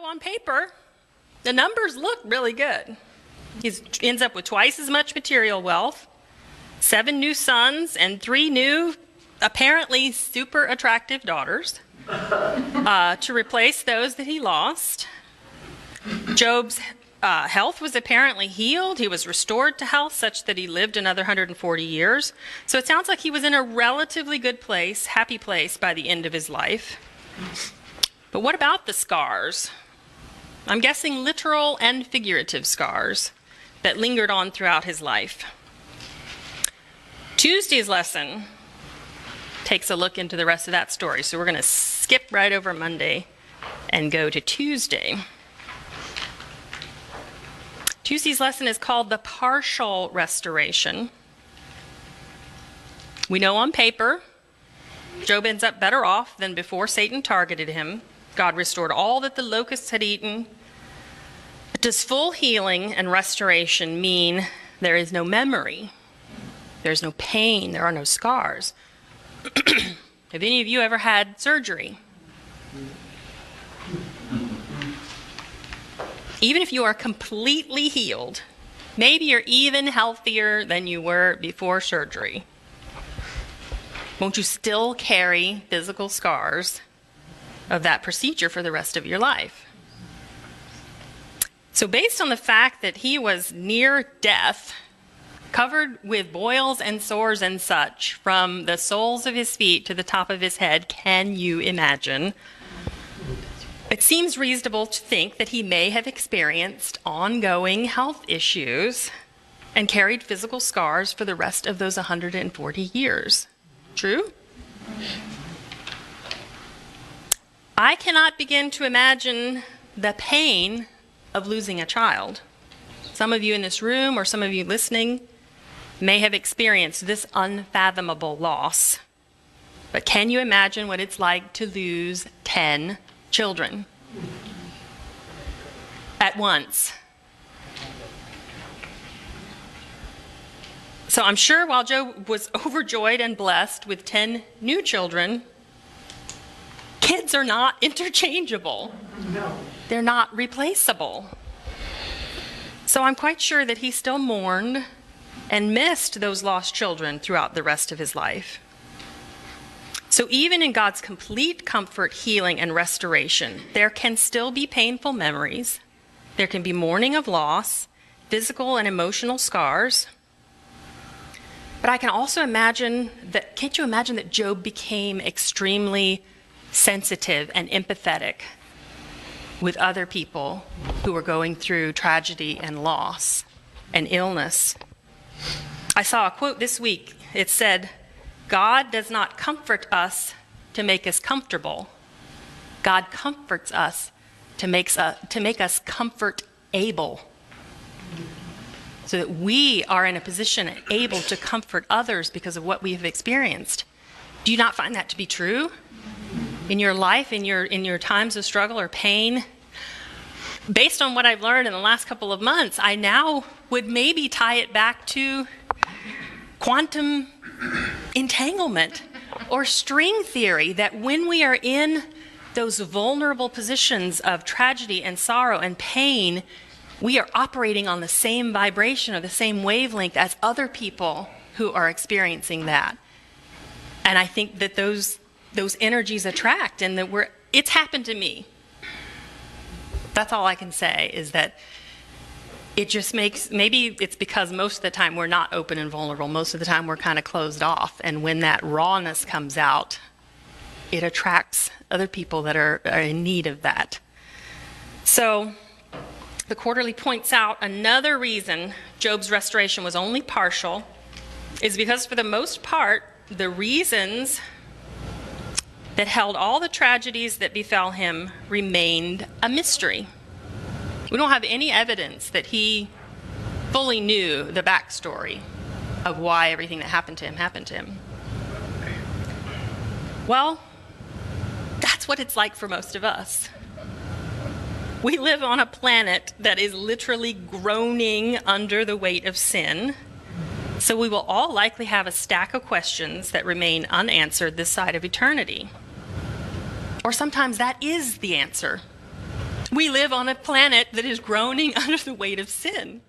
on paper, the numbers look really good. He ends up with twice as much material wealth, 7 new sons, and 3 new, apparently super attractive daughters to replace those that he lost. Job's health was apparently healed. He was restored to health such that he lived another 140 years. So it sounds like he was in a relatively good place, happy place by the end of his life. But what about the scars? I'm guessing literal and figurative scars that lingered on throughout his life. Tuesday's lesson takes a look into the rest of that story. So we're going to skip right over Monday and go to Tuesday. Tuesday's lesson is called the partial restoration. We know on paper, Job ends up better off than before Satan targeted him. God restored all that the locusts had eaten. But does full healing and restoration mean there is no memory? There's no pain, there are no scars? Have any of you ever had surgery? Even if you are completely healed, maybe you're even healthier than you were before surgery, won't you still carry physical scars of that procedure for the rest of your life? So based on the fact that he was near death, covered with boils and sores and such, from the soles of his feet to the top of his head, can you imagine? It seems reasonable to think that he may have experienced ongoing health issues and carried physical scars for the rest of those 140 years. True? I cannot begin to imagine the pain of losing a child. Some of you in this room or some of you listening may have experienced this unfathomable loss. But can you imagine what it's like to lose 10 children at once? So I'm sure while Job was overjoyed and blessed with 10 new children, kids are not interchangeable. No. They're not replaceable. So I'm quite sure that he still mourned and missed those lost children throughout the rest of his life. So even in God's complete comfort, healing, and restoration, there can still be painful memories. There can be mourning of loss, physical and emotional scars. But I can also imagine that, can't you imagine that Job became extremely sensitive and empathetic with other people who were going through tragedy and loss and illness? I saw a quote this week. It said, "God does not comfort us to make us comfortable. God comforts us to make us comfort able, so that we are in a position and able to comfort others because of what we have experienced." Do you not find that to be true in your life, in your times of struggle or pain? Based on what I've learned in the last couple of months, I now would maybe tie it back to quantum entanglement or string theory, that when we are in those vulnerable positions of tragedy and sorrow and pain, we are operating on the same vibration or the same wavelength as other people who are experiencing that. And I think that those energies attract, and that it's happened to me. That's all I can say, is that it just makes, maybe it's because most of the time we're not open and vulnerable. Most of the time we're kind of closed off. And when that rawness comes out, it attracts other people that are in need of that. So the quarterly points out another reason Job's restoration was only partial is because, for the most part, the reasons that held all the tragedies that befell him remained a mystery. We don't have any evidence that he fully knew the backstory of why everything that happened to him. Well, that's what it's like for most of us. We live on a planet that is literally groaning under the weight of sin. So we will all likely have a stack of questions that remain unanswered this side of eternity. Or sometimes that is the answer. We live on a planet that is groaning under the weight of sin.